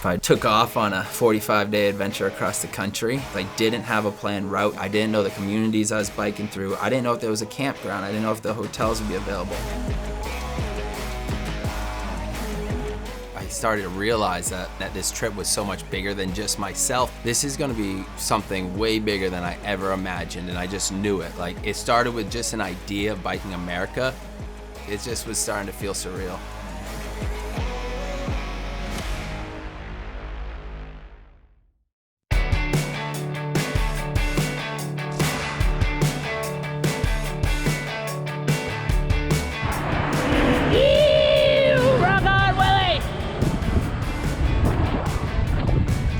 If I took off on a 45-day adventure across the country, I didn't have a planned route. I didn't know the communities I was biking through. I didn't know if there was a campground. I didn't know if the hotels would be available. I started to realize that this trip was so much bigger than just myself. This is gonna be something way bigger than I ever imagined, and I just knew it. Like, it started with just an idea of biking America. It just was starting to feel surreal.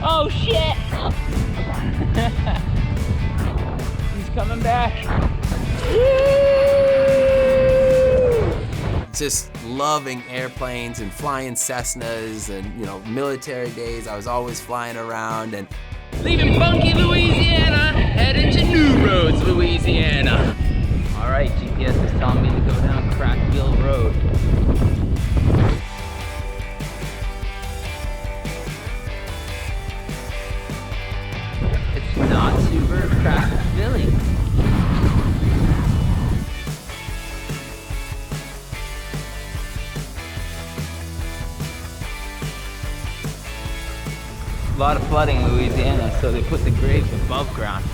Oh shit! He's coming back. Just loving airplanes and flying Cessnas and, you know, military days. I was always flying around and leaving funky Louisiana, heading to New Roads, Louisiana. All right, GPS is telling me to go down Crackville Road. It's not super Crackville-y. A lot of flooding in Louisiana, so they put the graves above ground.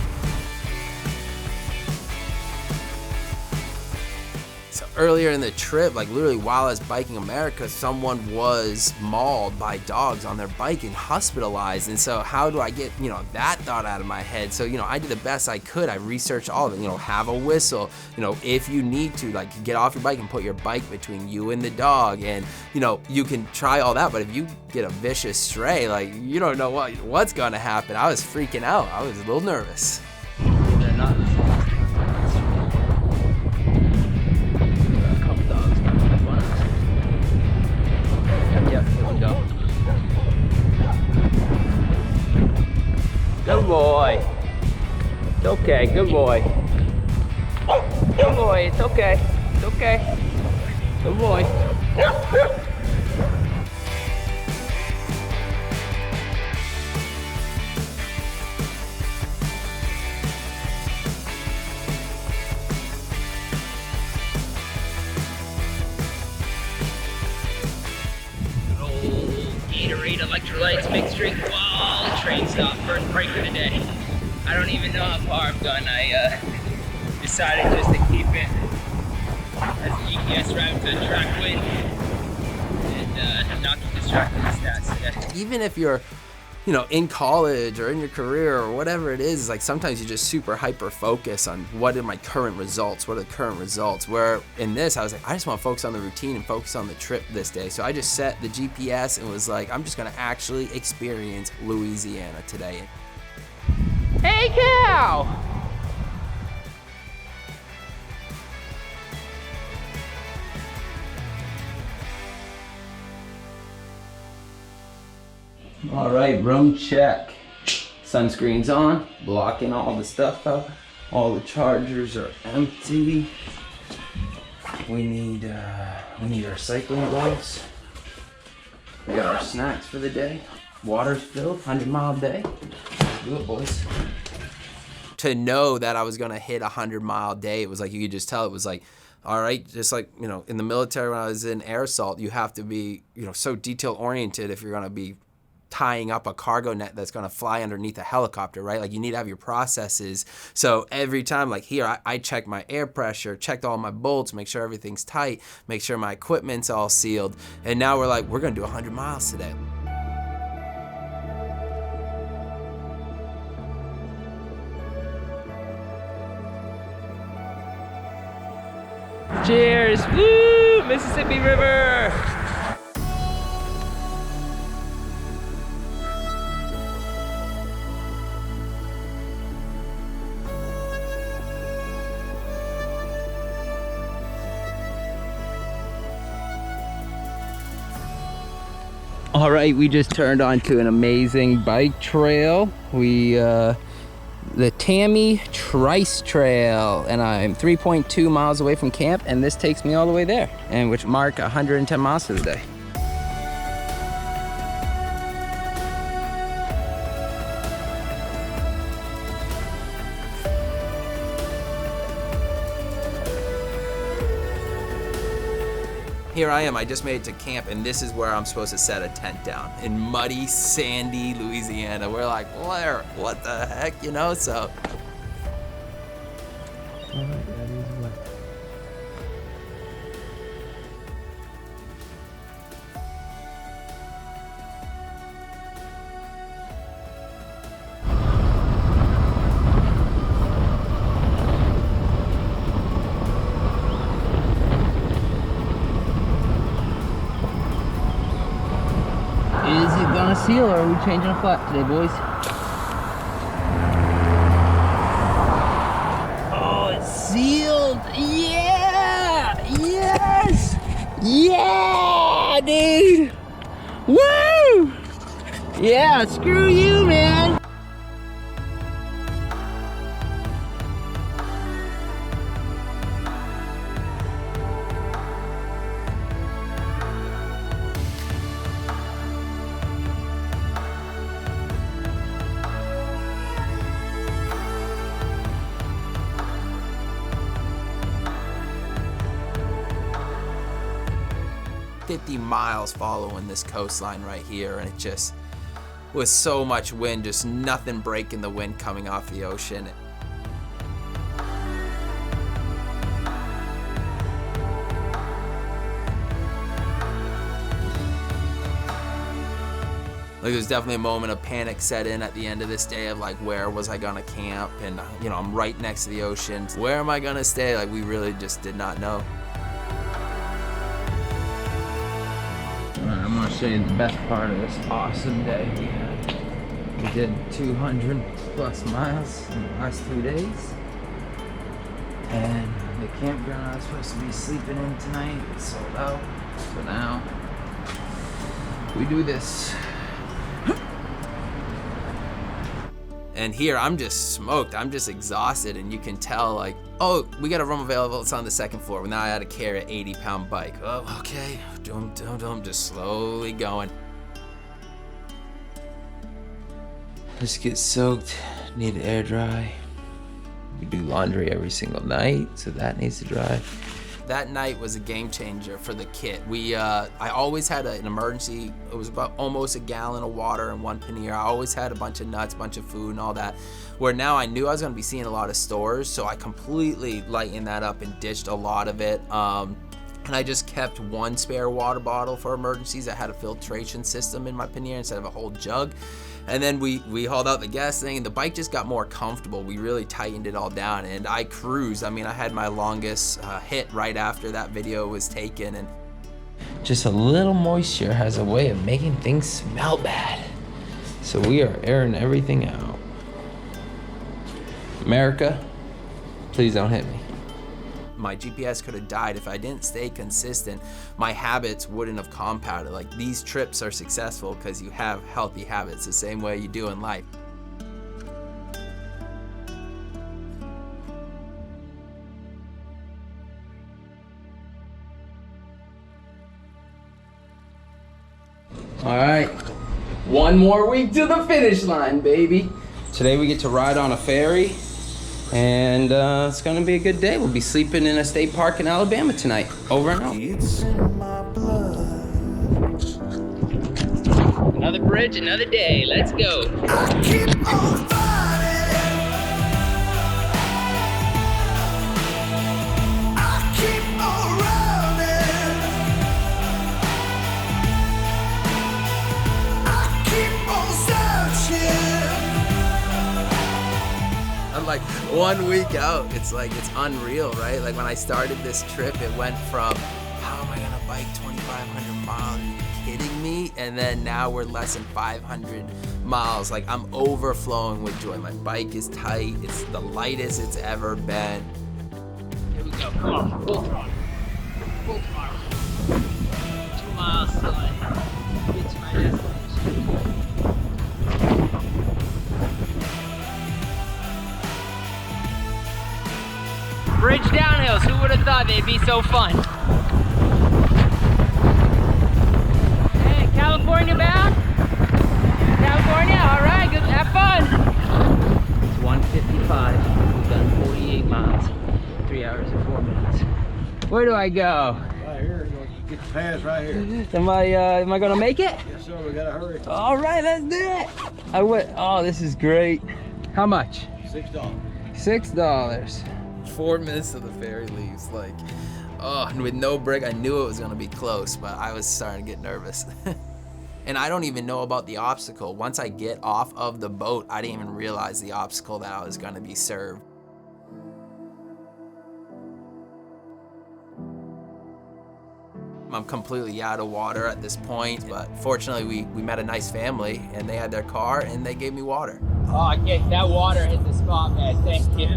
so earlier in the trip, like literally while I was biking America, someone was mauled by dogs on their bike and hospitalized. And so how do I get, you know, that thought out of my head? So, you know, I did the best I could. I researched all of it, you know, have a whistle, you know, if you need to, like, get off your bike and put your bike between you and the dog. And, you know, you can try all that, but if you get a vicious stray, like, you don't know what's gonna happen. I was freaking out. I was a little nervous. They're not. A couple dogs coming up on us. Yep, here we go. Good boy. It's okay, good boy. Good boy, it's okay. It's okay. Good boy. Gatorade electrolytes mixed drink while the train stopped. First break of the day. I don't even know how far I've gone. I decided just to keep it as a GPS route to track wind and not get distracted with stats today. Even if you're, you know, in college or in your career or whatever it is, like sometimes you just super hyper focus on what are my current results, what are the current results. Where in this, I was like, I just want to focus on the routine and focus on the trip this day. So I just set the GPS and was like, I'm just gonna actually experience Louisiana today. Hey cow! All right, room check. Sunscreen's on, blocking all the stuff out. All the chargers are empty. We need our cycling gloves. We got our snacks for the day. Water's filled, 100-mile day. Let's do it, boys. To know that I was gonna hit 100-mile day, it was like, you could just tell it was like, all right, just like, you know, in the military when I was in air assault, you have to be, you know, so detail oriented if you're gonna be tying up a cargo net that's gonna fly underneath a helicopter, right? Like you need to have your processes. So every time, like here, I check my air pressure, checked all my bolts, make sure everything's tight, make sure my equipment's all sealed. And now we're like, we're gonna do 100 miles today. Cheers! Woo! Mississippi River! All right, we just turned onto an amazing bike trail. The Tammy Trice Trail, and I'm 3.2 miles away from camp, and this takes me all the way there, and which mark 110 miles for the day. Here I am, I just made it to camp, and this is where I'm supposed to set a tent down, in muddy, sandy Louisiana. We're like, where? What the heck, you know? So. Is it gonna seal or are we changing a flat today, boys? Oh, it's sealed! Yeah! Yes! Yeah, dude! Woo! Yeah, screw you, man! Miles following this coastline right here, and it just was so much wind, just nothing breaking the wind coming off the ocean. Like, there's definitely a moment of panic set in at the end of this day of like, where was I gonna camp? And you know, I'm right next to the ocean. Where am I gonna stay? Like, we really just did not know. I'm gonna show you the best part of this awesome day we had. We did 200 plus miles in the last 2 days. And the campground I was supposed to be sleeping in tonight is sold out. So now we do this. And here, I'm just smoked. I'm just exhausted, and you can tell, like, oh, we got a room available. It's on the second floor. Now I had to carry an 80-pound bike. Oh, okay. Dum, dum, dum. Just slowly going. Let's get soaked. Need to air dry. We do laundry every single night, so that needs to dry. That night was a game changer for the kit. I always had an emergency. It was about almost a gallon of water and 1 pannier. I always had a bunch of nuts, bunch of food and all that. Where now I knew I was gonna be seeing a lot of stores, so I completely lightened that up and ditched a lot of it. And I just kept one spare water bottle for emergencies. I had a filtration system in my pannier instead of a whole jug. And then we hauled out the gas thing, and the bike just got more comfortable. We really tightened it all down, and I cruised. I mean, I had my longest hit right after that video was taken. And just a little moisture has a way of making things smell bad. So we are airing everything out. America, please don't hit me. My GPS could have died if I didn't stay consistent. My habits wouldn't have compounded. Like, these trips are successful because you have healthy habits the same way you do in life. All right, one more week to the finish line, baby. Today we get to ride on a ferry, and it's gonna be a good day. We'll be sleeping in a state park in Alabama tonight. Over and out. It's in my blood. Another bridge, another day. Let's go. I keep on fighting. I keep on running. I keep on searching. I'm like 1 week out. It's like, it's unreal, right? Like, when I started this trip, it went from, how am I gonna bike 2,500 miles? Are you kidding me? And then now we're less than 500 miles. Like, I'm overflowing with joy. My bike is tight. It's the lightest it's ever been. Here we go. Come on, full throttle. Full throttle. 2 miles till I get to my destination. Bridge downhills, who would have thought they'd be so fun? Hey, California bound? California, all right, good, have fun. It's 1:55, we've done 48 miles, 3 hours and 4 minutes. Where do I go? Right here, Get the pass right here. Am I gonna make it? Yes, sir. We gotta hurry. All right, let's do it. I went. Oh, this is great. How much? $6. $6. 4 minutes till the ferry leaves. Like, oh, and with no break, I knew it was gonna be close, but I was starting to get nervous. And I don't even know about the obstacle. Once I get off of the boat, I didn't even realize the obstacle that I was gonna be served. I'm completely out of water at this point, but fortunately we met a nice family and they had their car and they gave me water. Oh, yeah, that water hit the spot, man. Thank you.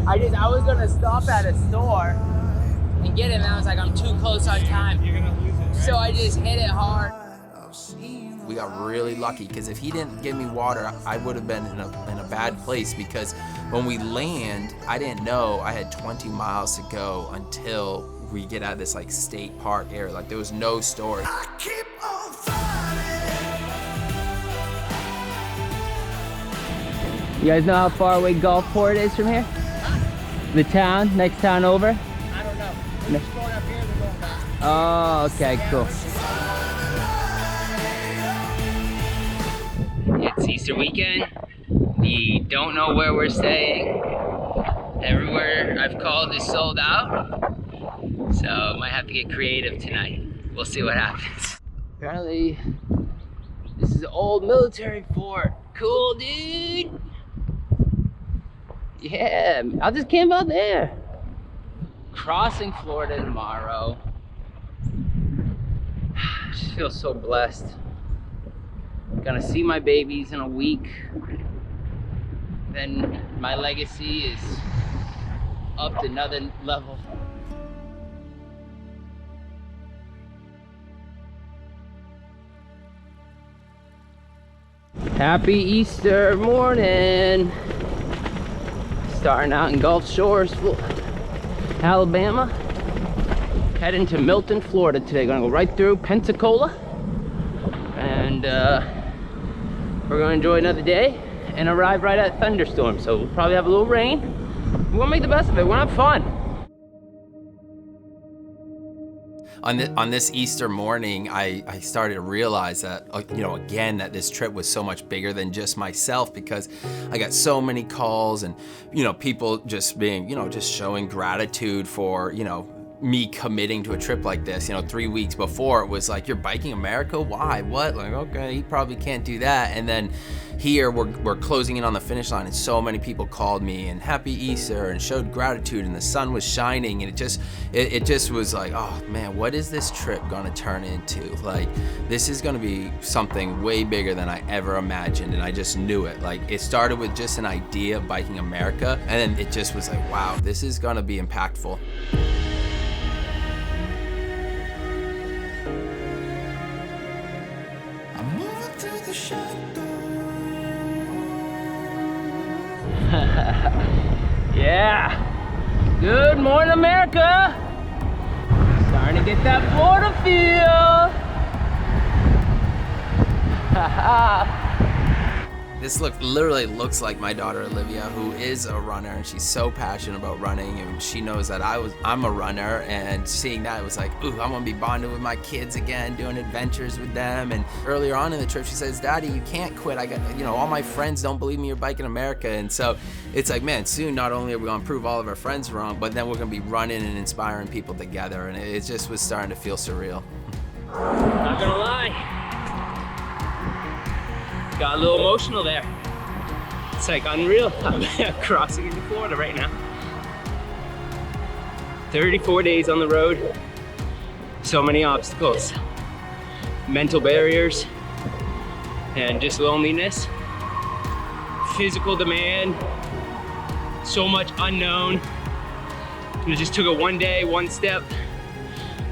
I was gonna stop at a store and get it, and I was like, I'm too close on time. You're gonna lose it, right? So I just hit it hard. We got really lucky because if he didn't give me water, I would have been in a bad place, because when we land, I didn't know I had 20 miles to go until we get out of this like state park area. Like there was no stores. I keep on fighting. You guys know how far away Gulfport is from here? The town, next town over? I don't know. We're just going up here and going back. Oh, okay, cool. It's Easter weekend. We don't know where we're staying. Everywhere I've called is sold out. So might have to get creative tonight. We'll see what happens. Apparently, this is an old military fort. Cool, dude. Yeah, I'll just camp out there. Crossing Florida tomorrow. I just feel so blessed. Gonna see my babies in a week. Then my legacy is up to another level. Happy Easter morning. Starting out in Gulf Shores, Alabama. Heading to Milton, Florida today. Gonna go right through Pensacola. And we're gonna enjoy another day and arrive right at thunderstorm. So we'll probably have a little rain. We're gonna make the best of it. We're gonna have fun. On this Easter morning, I started to realize that, you know, again, that this trip was so much bigger than just myself, because I got so many calls and, you know, people just being, you know, just showing gratitude for, you know, me committing to a trip like this. You know, 3 weeks before it was like, you're biking America? Why? What? Like, okay, you probably can't do that. And then here we're closing in on the finish line, and so many people called me and happy Easter and showed gratitude, and the sun was shining, and it just was like, oh man, what is this trip gonna turn into? Like, this is gonna be something way bigger than I ever imagined, and I just knew it. Like, it started with just an idea of biking America, and then it just was like, wow, this is gonna be impactful. I'm moving through the shadows. Yeah. Good morning, America. Starting to get that Florida feel. This literally looks like my daughter Olivia, who is a runner, and she's so passionate about running, and she knows that I'm a runner, and seeing that, it was like, ooh, I'm gonna be bonding with my kids again, doing adventures with them. And earlier on in the trip, she says, Daddy, you can't quit. I got, you know, all my friends don't believe me you're biking America. And so it's like, man, soon not only are we gonna prove all of our friends wrong, but then we're gonna be running and inspiring people together. And it just was starting to feel surreal. Not gonna lie. Got a little emotional there. It's like unreal. I'm crossing into Florida right now. 34 days on the road. So many obstacles. Mental barriers and just loneliness. Physical demand. So much unknown. And it just took it one day, one step.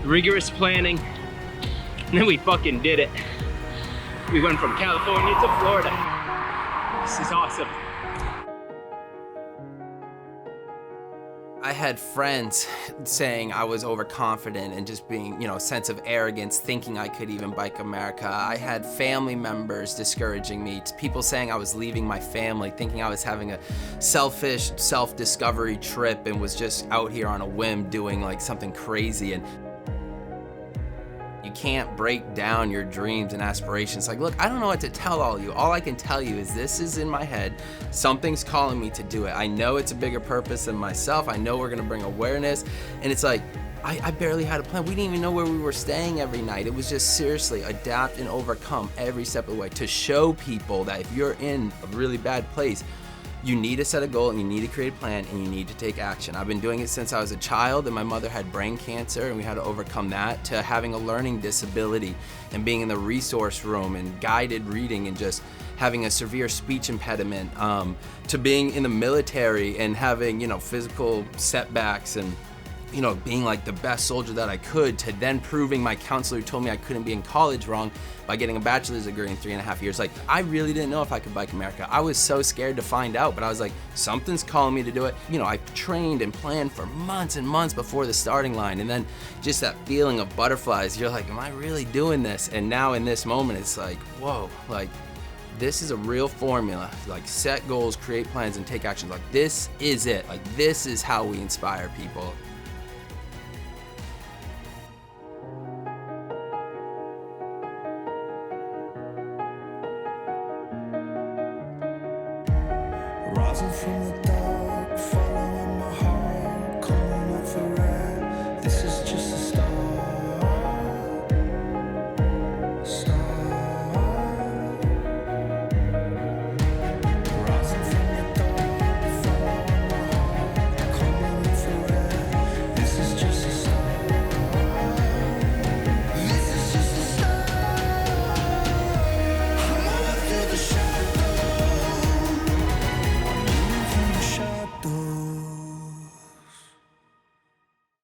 Rigorous planning. And then we fucking did it. We went from California to Florida. This is awesome. I had friends saying I was overconfident and just being, you know, a sense of arrogance, thinking I could even bike America. I had family members discouraging me, people saying I was leaving my family, thinking I was having a selfish self-discovery trip and was just out here on a whim doing like something crazy. And You can't break down your dreams and aspirations. Like, look, I don't know what to tell all of you. All I can tell you is this is in my head. Something's calling me to do it. I know it's a bigger purpose than myself. I know we're gonna bring awareness. And it's like, I barely had a plan. We didn't even know where we were staying every night. It was just seriously adapt and overcome every step of the way to show people that if you're in a really bad place, you need to set a goal and you need to create a plan and you need to take action. I've been doing it since I was a child, and my mother had brain cancer and we had to overcome that, to having a learning disability and being in the resource room and guided reading and just having a severe speech impediment, to being in the military and having, you know, physical setbacks and, you know, being like the best soldier that I could, to then proving my counselor who told me I couldn't be in college wrong by getting a bachelor's degree in 3.5 years. Like, I really didn't know if I could bike America. I was so scared to find out, but I was like, something's calling me to do it. You know, I trained and planned for months and months before the starting line, and then just that feeling of butterflies, you're like, am I really doing this? And now in this moment, it's like, whoa, like, this is a real formula. Like, set goals, create plans, and take action. Like, this is it. Like, this is how we inspire people. Rising from the dark.